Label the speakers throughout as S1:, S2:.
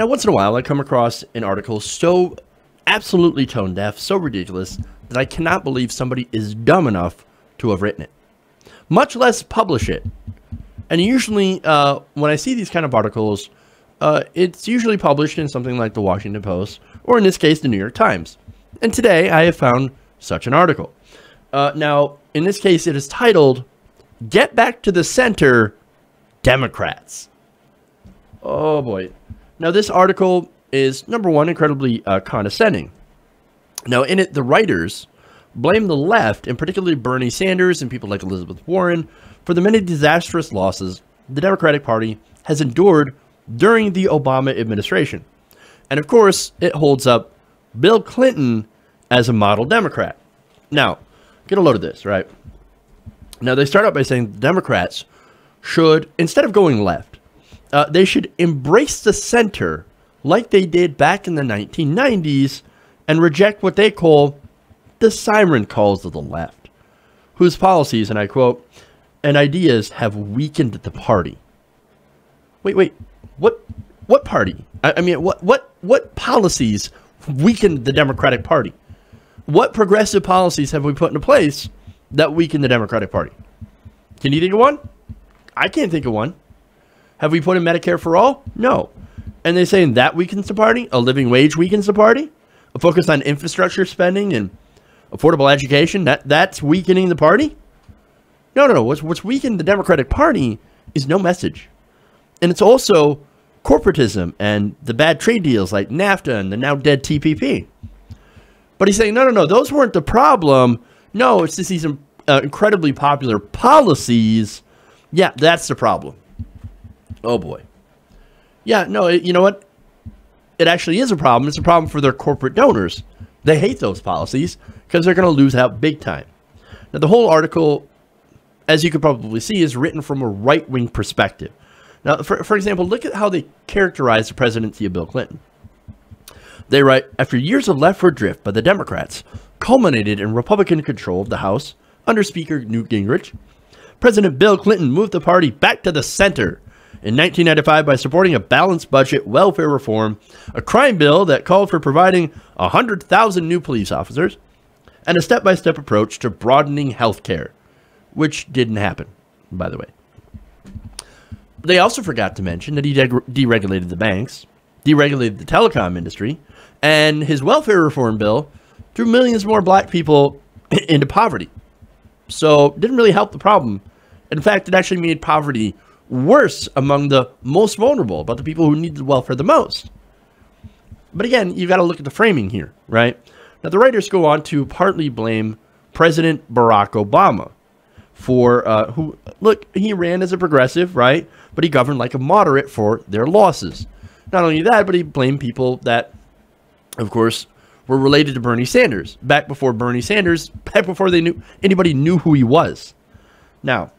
S1: Now, once in a while, I come across an article so absolutely tone deaf, so ridiculous, that I cannot believe somebody is dumb enough to have written it, much less publish it. And usually, when I see these kind of articles, it's usually published in something like the Washington Post, or in this case, the New York Times. And today, I have found such an article. Now, in this case, it is titled, "Get Back to the Center, Democrats." Oh, boy. Now, this article is, number one, incredibly condescending. Now, in it, the writers blame the left, and particularly Bernie Sanders and people like Elizabeth Warren, for the many disastrous losses the Democratic Party has endured during the Obama administration. And, of course, it holds up Bill Clinton as a model Democrat. Now, get a load of this, right? Now, they start out by saying the Democrats should, instead of going left, they should embrace the center like they did back in the 1990s and reject what they call the siren calls of the left, whose policies, and I quote, "and ideas have weakened the party." Wait, what party? I mean, what policies weakened the Democratic Party? What progressive policies have we put into place that weaken the Democratic Party? Can you think of one? I can't think of one. Have we put in Medicare for all? No. And they're saying that weakens the party? A living wage weakens the party? A focus on infrastructure spending and affordable education? That's weakening the party? No. What's weakened the Democratic Party is no message. And it's also corporatism and the bad trade deals like NAFTA and the now dead TPP. But he's saying, no, those weren't the problem. No, it's just these incredibly popular policies. Yeah, that's the problem. Oh, boy. Yeah, no, you know what? It actually is a problem. It's a problem for their corporate donors. They hate those policies because they're going to lose out big time. Now, the whole article, as you could probably see, is written from a right-wing perspective. Now, for example, look at how they characterize the presidency of Bill Clinton. They write, after years of leftward drift by the Democrats culminated in Republican control of the House under Speaker Newt Gingrich, President Bill Clinton moved the party back to the center in 1995 by supporting a balanced budget, welfare reform, a crime bill that called for providing 100,000 new police officers, and a step-by-step approach to broadening health care, which didn't happen, by the way. They also forgot to mention that he deregulated the banks, deregulated the telecom industry, and his welfare reform bill threw millions more black people into poverty. So it didn't really help the problem. In fact, it actually made poverty worse among the most vulnerable, about the people who need the welfare the most. But again, you've got to look at the framing here, right? Now, the writers go on to partly blame President Barack Obama for, he ran as a progressive, right? But he governed like a moderate for their losses. Not only that, but he blamed people that, of course, were related to Bernie Sanders, back before anybody knew who he was. Now,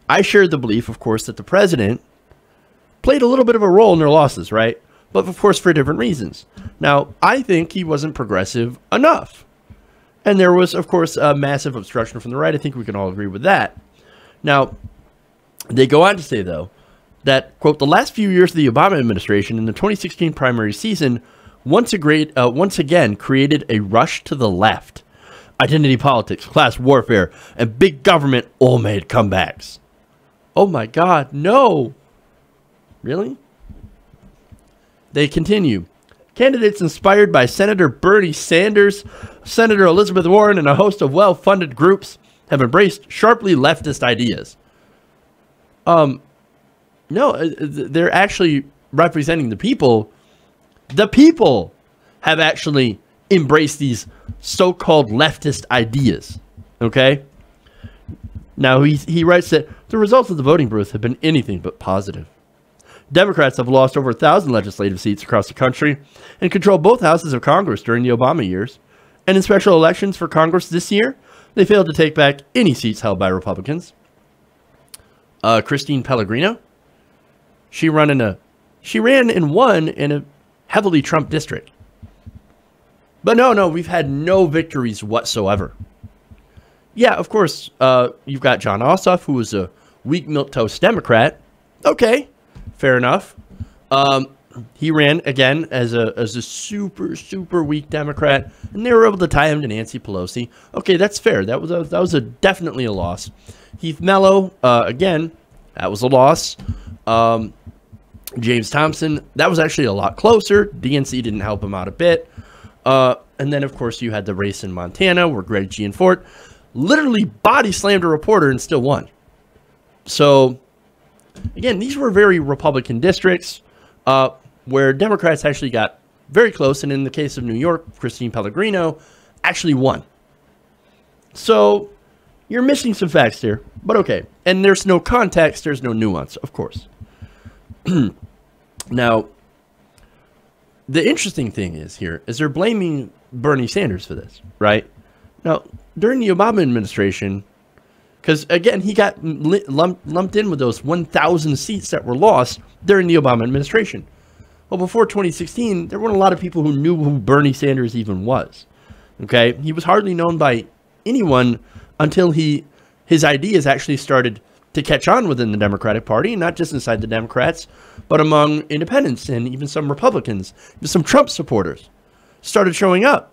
S1: I shared the belief, of course, that the president played a little bit of a role in their losses, right? But, of course, for different reasons. Now, I think he wasn't progressive enough. And there was, of course, a massive obstruction from the right. I think we can all agree with that. Now, they go on to say, though, that, quote, the last few years of the Obama administration in the 2016 primary season once again created a rush to the left. Identity politics, class warfare, and big government all made comebacks. Oh my God, no. Really? They continue. Candidates inspired by Senator Bernie Sanders, Senator Elizabeth Warren, and a host of well-funded groups have embraced sharply leftist ideas. No, they're actually representing the people. The people have actually embraced these so-called leftist ideas. Okay? Now, he writes that the results of the voting booth have been anything but positive. Democrats have lost over 1,000 legislative seats across the country and control both houses of Congress during the Obama years. And in special elections for Congress this year, they failed to take back any seats held by Republicans. Christine Pellegrino, she ran and won in a heavily Trump district. But no, we've had no victories whatsoever. Yeah, of course, you've got John Ossoff, who was a weak milquetoast Democrat. Okay, fair enough. he ran again as a super weak Democrat, and they were able to tie him to Nancy Pelosi. Okay, that's fair. That was definitely a loss. Heath Mello, again, that was a loss. James Thompson, that was actually a lot closer. DNC didn't help him out a bit. And then, of course, you had the race in Montana where Greg Gianforte literally body slammed a reporter and still won. So, again, these were very Republican districts where Democrats actually got very close. And in the case of New York, Christine Pellegrino actually won. So, you're missing some facts here, but okay. And there's no context, there's no nuance, of course. Now, the interesting thing is they're blaming Bernie Sanders for this, right? Now, during the Obama administration, because again, he got lumped in with those 1,000 seats that were lost during the Obama administration. Well, before 2016, there weren't a lot of people who knew who Bernie Sanders even was. Okay, he was hardly known by anyone until his ideas actually started to catch on within the Democratic Party, and not just inside the Democrats, but among independents and even some Republicans, some Trump supporters started showing up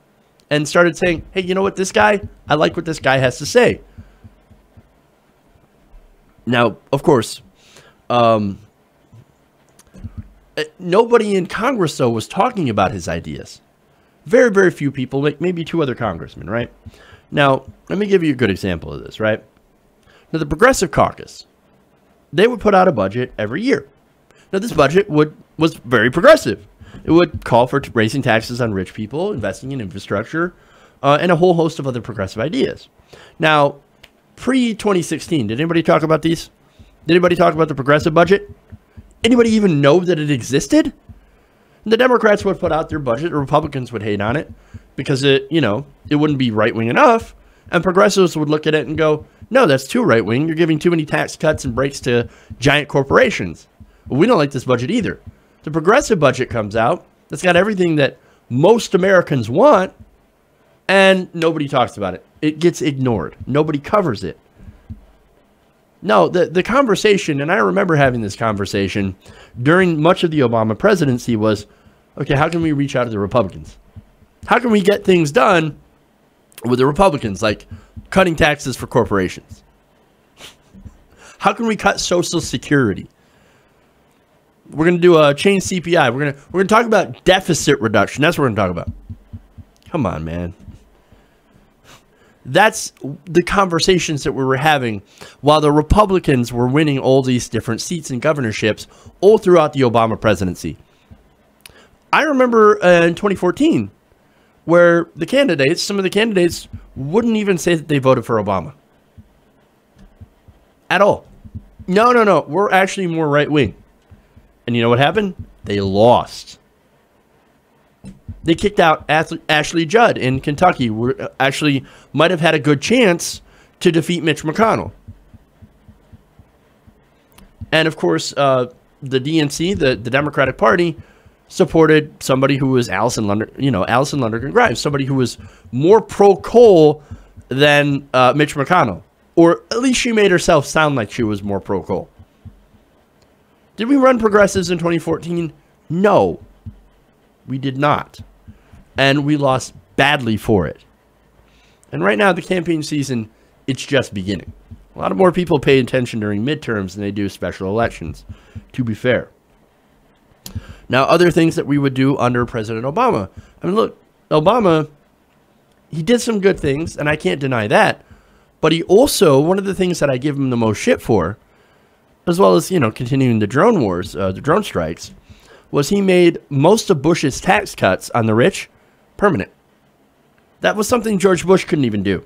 S1: and started saying, hey, you know what, this guy, I like what this guy has to say. Now, of course, nobody in Congress, though, was talking about his ideas. Very, very few people, like maybe 2 other congressmen, right? Now, let me give you a good example of this, right? Now, the Progressive Caucus, they would put out a budget every year. Now, this budget was very progressive. It would call for raising taxes on rich people, investing in infrastructure, and a whole host of other progressive ideas. Now, pre-2016, did anybody talk about these? Did anybody talk about the progressive budget? Anybody even know that it existed? The Democrats would put out their budget, the Republicans would hate on it because it wouldn't be right-wing enough. And progressives would look at it and go, no, that's too right-wing. You're giving too many tax cuts and breaks to giant corporations. Well, we don't like this budget either. The progressive budget comes out. That's got everything that most Americans want, and nobody talks about it. It gets ignored. Nobody covers it. No, the conversation, and I remember having this conversation during much of the Obama presidency, was, okay, how can we reach out to the Republicans? How can we get things done with the Republicans, like cutting taxes for corporations? How can we cut Social Security? We're going to do a change CPI. We're going to talk about deficit reduction. That's what we're going to talk about. Come on, man. That's the conversations that we were having while the Republicans were winning all these different seats and governorships all throughout the Obama presidency. I remember in 2014 where some of the candidates wouldn't even say that they voted for Obama. At all. No. We're actually more right-wing. And you know what happened? They lost. They kicked out Ashley Judd in Kentucky, who actually might have had a good chance to defeat Mitch McConnell. And of course, the DNC, the Democratic Party, supported somebody who was Alison Lundergan Grimes, somebody who was more pro-coal than Mitch McConnell. Or at least she made herself sound like she was more pro-coal. Did we run progressives in 2014? No, we did not. And we lost badly for it. And right now, the campaign season, it's just beginning. A lot of more people pay attention during midterms than they do special elections, to be fair. Now, other things that we would do under President Obama. I mean, look, Obama, he did some good things, and I can't deny that. But he also, one of the things that I give him the most shit for, as well as, continuing the drone wars, the drone strikes, was he made most of Bush's tax cuts on the rich permanent. That was something George Bush couldn't even do.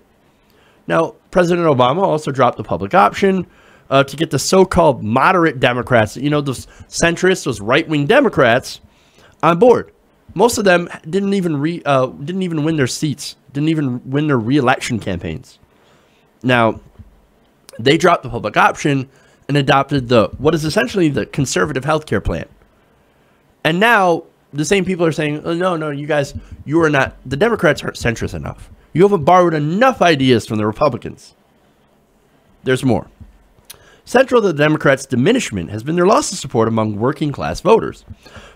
S1: Now, President Obama also dropped the public option to get the so-called moderate Democrats, those centrists, those right-wing Democrats, on board. Most of them didn't even win their seats, didn't even win their re-election campaigns. Now, they dropped the public option and adopted what is essentially the conservative healthcare plan. And now the same people are saying, oh, no, you guys, you are not, the Democrats aren't centrist enough. You haven't borrowed enough ideas from the Republicans. There's more. Central to the Democrats' diminishment has been their loss of support among working class voters,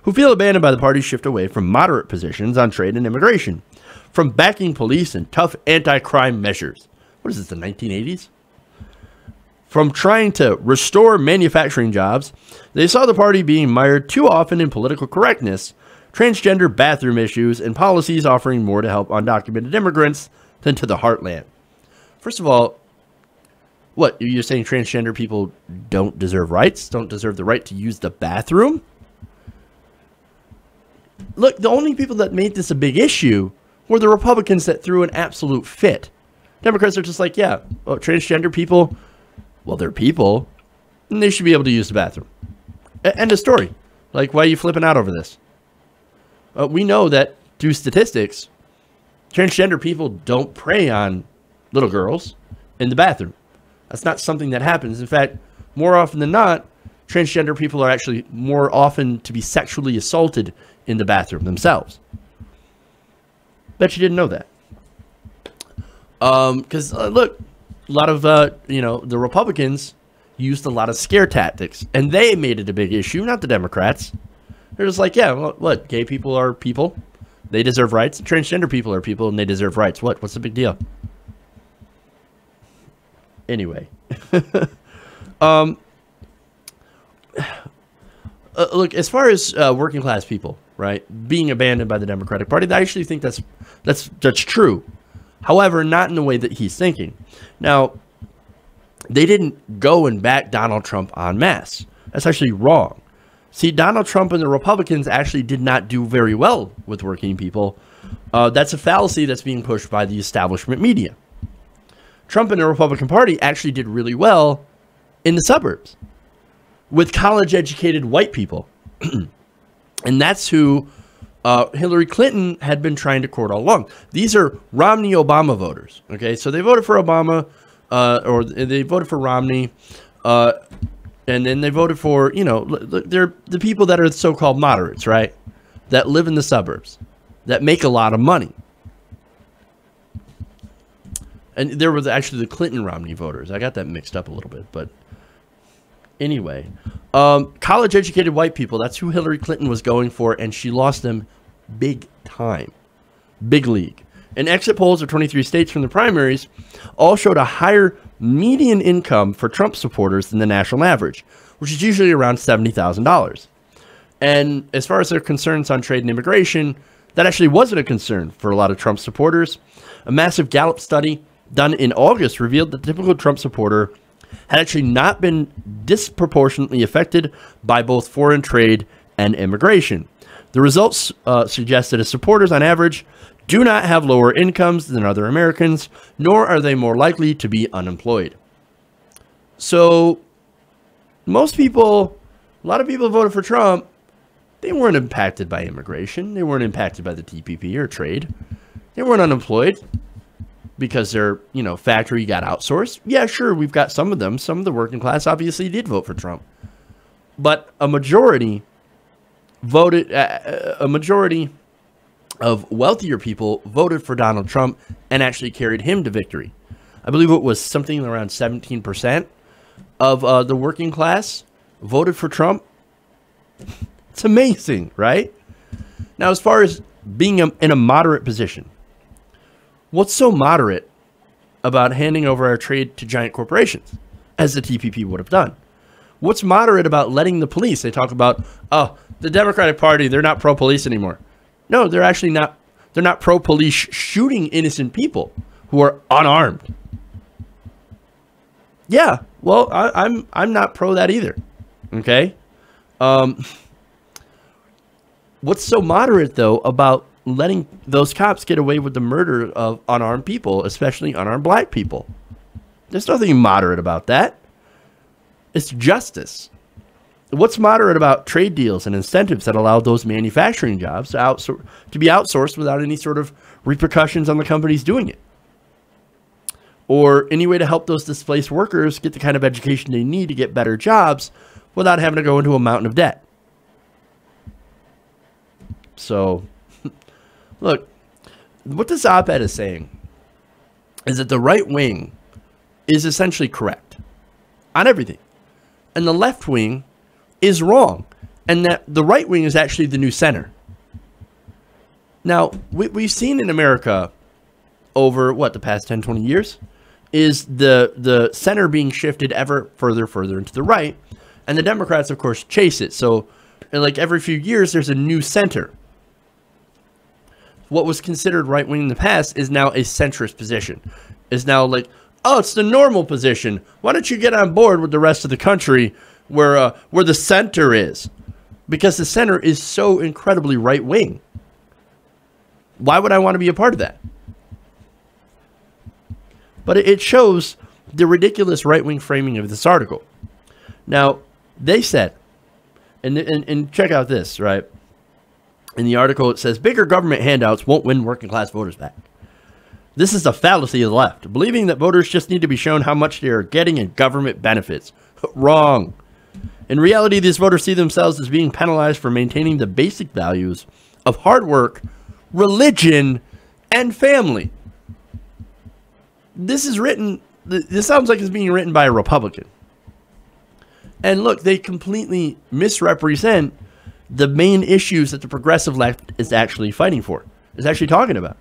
S1: who feel abandoned by the party's shift away from moderate positions on trade and immigration, from backing police and tough anti-crime measures. What is this, the 1980s? From trying to restore manufacturing jobs, they saw the party being mired too often in political correctness, transgender bathroom issues, and policies offering more to help undocumented immigrants than to the heartland. First of all, what, you're saying transgender people don't deserve rights? Don't deserve the right to use the bathroom? Look, the only people that made this a big issue were the Republicans that threw an absolute fit. Democrats are just like, yeah, well, transgender people, well, they're people, and they should be able to use the bathroom. End of story. Like, why are you flipping out over this? We know that through statistics, transgender people don't prey on little girls in the bathroom. That's not something that happens. In fact, more often than not, transgender people are actually more often to be sexually assaulted in the bathroom themselves. Bet you didn't know that. Because, look, a lot of, the Republicans used a lot of scare tactics, and they made it a big issue, not the Democrats. They're just like, yeah, well, what, gay people are people, they deserve rights. Transgender people are people, and they deserve rights. What's the big deal? Anyway, look, as far as working class people, right, being abandoned by the Democratic Party, I actually think that's true. However, not in the way that he's thinking. Now, they didn't go and back Donald Trump en masse. That's actually wrong. See, Donald Trump and the Republicans actually did not do very well with working people. That's a fallacy that's being pushed by the establishment media. Trump and the Republican Party actually did really well in the suburbs with college-educated white people. And that's who Hillary Clinton had been trying to court all along. These are Romney-Obama voters, okay? So they voted for Obama, or they voted for Romney, and then they voted for, they're the people that are so-called moderates, right? That live in the suburbs, that make a lot of money. And there was actually the Clinton-Romney voters. I got that mixed up a little bit, but anyway. College-educated white people, that's who Hillary Clinton was going for, and she lost them big time. Big league. And exit polls of 23 states from the primaries all showed a higher median income for Trump supporters than the national average, which is usually around $70,000. And as far as their concerns on trade and immigration, that actually wasn't a concern for a lot of Trump supporters. A massive Gallup study done in August revealed that the typical Trump supporter had actually not been disproportionately affected by both foreign trade and immigration. The results suggest that his supporters, on average, do not have lower incomes than other Americans, nor are they more likely to be unemployed. So, most people, a lot of people voted for Trump, they weren't impacted by immigration. They weren't impacted by the TPP or trade. They weren't unemployed because their, factory got outsourced. Yeah, sure, we've got some of them. Some of the working class obviously did vote for Trump. But a majority voted, a majority of wealthier people voted for Donald Trump and actually carried him to victory. I believe it was something around 17% of the working class voted for Trump. It's amazing, right? Now, as far as being in a moderate position, what's so moderate about handing over our trade to giant corporations, as the TPP would have done? What's moderate about letting the police? They talk about, oh, the Democratic Party, they're not pro-police anymore. No, they're actually not. They're not pro-police shooting innocent people who are unarmed. Yeah, well, I'm not pro that either. Okay. What's so moderate though about letting those cops get away with the murder of unarmed people, especially unarmed black people? There's nothing moderate about that. It's justice. What's moderate about trade deals and incentives that allow those manufacturing jobs to be outsourced without any sort of repercussions on the companies doing it? Or any way to help those displaced workers get the kind of education they need to get better jobs without having to go into a mountain of debt? So, look, what this op-ed is saying is that the right wing is essentially correct on everything. and the left wing is wrong, and that the right wing is actually the new center. Now, we've seen in America over, the past 10, 20 years, is the center being shifted ever further into the right, and the Democrats, of course, chase it. So, like every few years, there's a new center. What was considered right-wing in the past is now a centrist position. Is now like, oh, it's the normal position. Why don't you get on board with the rest of the country where the center is? Because the center is so incredibly right-wing. Why would I want to be a part of that? But it shows the ridiculous right-wing framing of this article. Now, they said, and check out this, right? In the article, it says, bigger government handouts won't win working class voters back. This is a fallacy of the left, believing that voters just need to be shown how much they are getting in government benefits. Wrong. In reality, these voters see themselves as being penalized for maintaining the basic values of hard work, religion, and family. This sounds like it's being written by a Republican. And look, they completely misrepresent the main issues that the progressive left is actually fighting for, is actually talking about.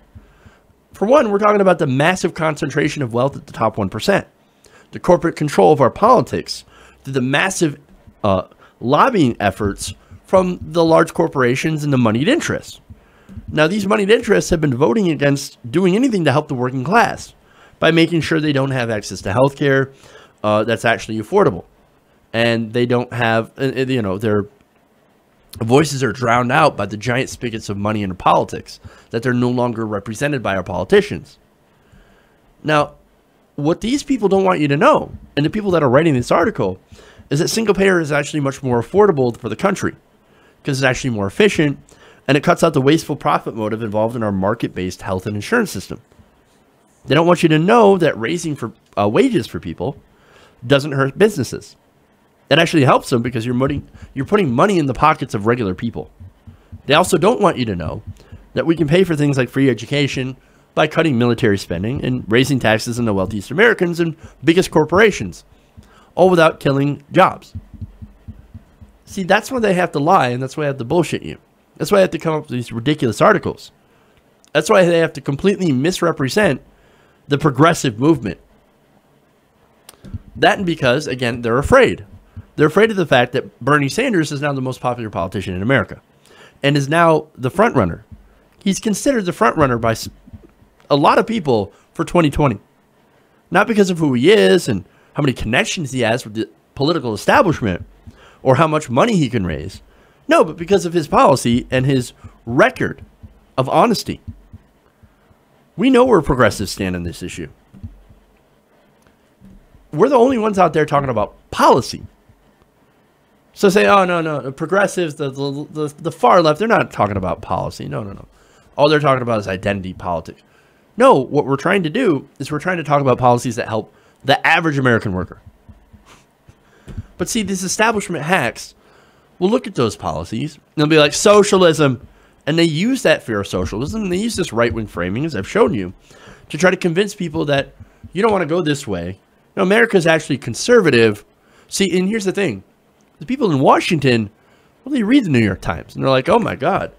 S1: For one, we're talking about the massive concentration of wealth at the top 1%, the corporate control of our politics, the massive lobbying efforts from the large corporations and the moneyed interests. Now, these moneyed interests have been voting against doing anything to help the working class by making sure they don't have access to health care that's actually affordable. And they don't have, their voices are drowned out by the giant spigots of money in politics, that they're no longer represented by our politicians. Now, what these people don't want you to know, and the people that are writing this article, is that single payer is actually much more affordable for the country because it's actually more efficient, and it cuts out the wasteful profit motive involved in our market-based health and insurance system. They don't want you to know that raising for wages for people doesn't hurt businesses. It actually helps them because you're putting money in the pockets of regular people. They also don't want you to know that we can pay for things like free education by cutting military spending and raising taxes on the wealthiest Americans and biggest corporations, all without killing jobs. See, that's why they have to lie, and that's why they have to bullshit you. That's why they have to come up with these ridiculous articles. That's why they have to completely misrepresent the progressive movement. That and because, again, they're afraid. They're afraid of the fact that Bernie Sanders is now the most popular politician in America and is now the front runner. He's considered the front runner by a lot of people for 2020. Not because of who he is and how many connections he has with the political establishment or how much money he can raise. No, but because of his policy and his record of honesty. We know where progressives stand on this issue. We're the only ones out there talking about policy. So say, oh, no, the progressives, the far left, they're not talking about policy. No. All they're talking about is identity politics. No, what we're trying to do is we're trying to talk about policies that help the average American worker. But see, these establishment hacks will look at those policies and they'll be like, socialism. And they use that fear of socialism. And they use this right-wing framing, as I've shown you, to try to convince people that you don't want to go this way. No, America is actually conservative. See, and here's the thing. The people in Washington, well, they read the New York Times. And they're like, oh, my God.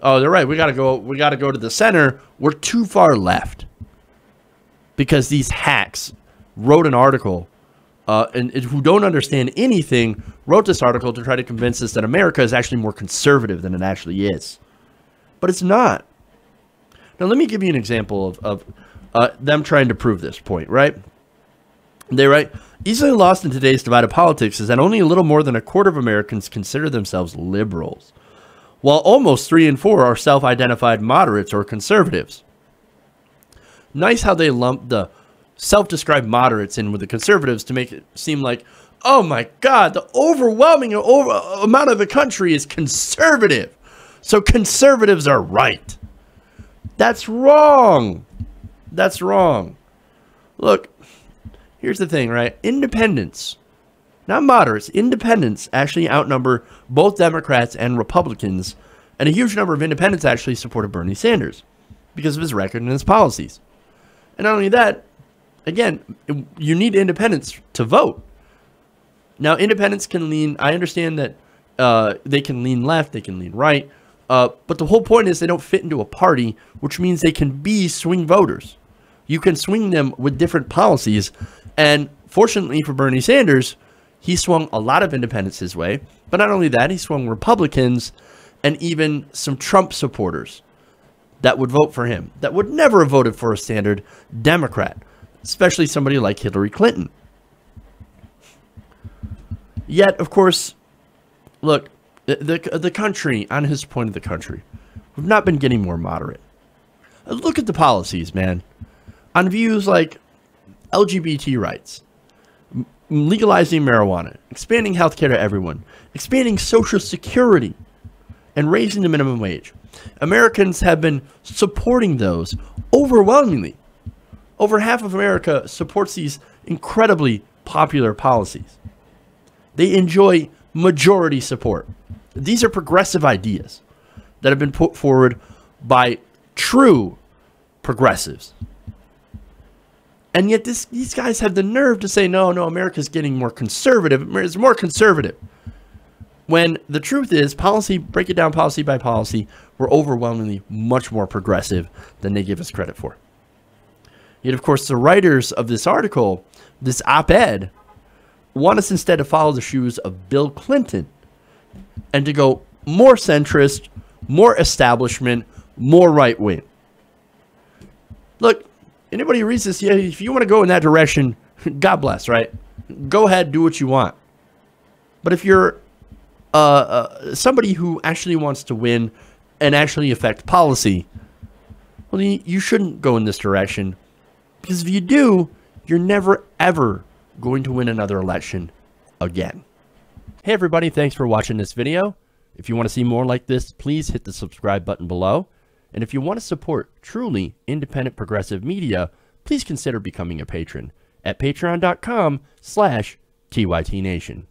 S1: Oh, they're right. We got to go to the center. We're too far left. Because these hacks wrote an article and who don't understand anything wrote this article to try to convince us that America is actually more conservative than it actually is. But it's not. Now, let me give you an example of them trying to prove this point, right? They write, easily lost in today's divided politics is that only a little more than a quarter of Americans consider themselves liberals, while almost 3 in 4 are self-identified moderates or conservatives. Nice how they lump the self-described moderates in with the conservatives to make it seem like, oh my God, the overwhelming amount of the country is conservative. So conservatives are right. That's wrong. That's wrong. Look, here's the thing, right? Independents, not moderates, independents actually outnumber both Democrats and Republicans. And a huge number of independents actually supported Bernie Sanders because of his record and his policies. And not only that, again, you need independents to vote. Now, independents can lean, I understand that they can lean left, they can lean right, but the whole point is they don't fit into a party, which means they can be swing voters. You can swing them with different policies, and fortunately for Bernie Sanders, he swung a lot of independents his way, but not only that, he swung Republicans and even some Trump supporters that would vote for him, that would never have voted for a standard Democrat, especially somebody like Hillary Clinton. Yet, of course, look, the country, on his point of the country, we've not been getting more moderate. Look at the policies, man. On views like LGBT rights, legalizing marijuana, expanding healthcare to everyone, expanding Social Security, and raising the minimum wage. Americans have been supporting those overwhelmingly. Over half of America supports these incredibly popular policies. They enjoy majority support. These are progressive ideas that have been put forward by true progressives. And yet these guys have the nerve to say, no, America's getting more conservative. It's more conservative. When the truth is, break it down policy by policy, we're overwhelmingly much more progressive than they give us credit for. Yet, of course, the writers of this article, this op-ed, want us instead to follow the shoes of Bill Clinton and to go more centrist, more establishment, more right-wing. Look, anybody who reads this, yeah, if you want to go in that direction, God bless, right? Go ahead, do what you want. But if you're somebody who actually wants to win and actually affect policy, well, you shouldn't go in this direction. Because if you do, you're never, ever going to win another election again. Hey, everybody. Thanks for watching this video. If you want to see more like this, please hit the subscribe button below. And if you want to support truly independent progressive media, please consider becoming a patron at patreon.com/TYTNation.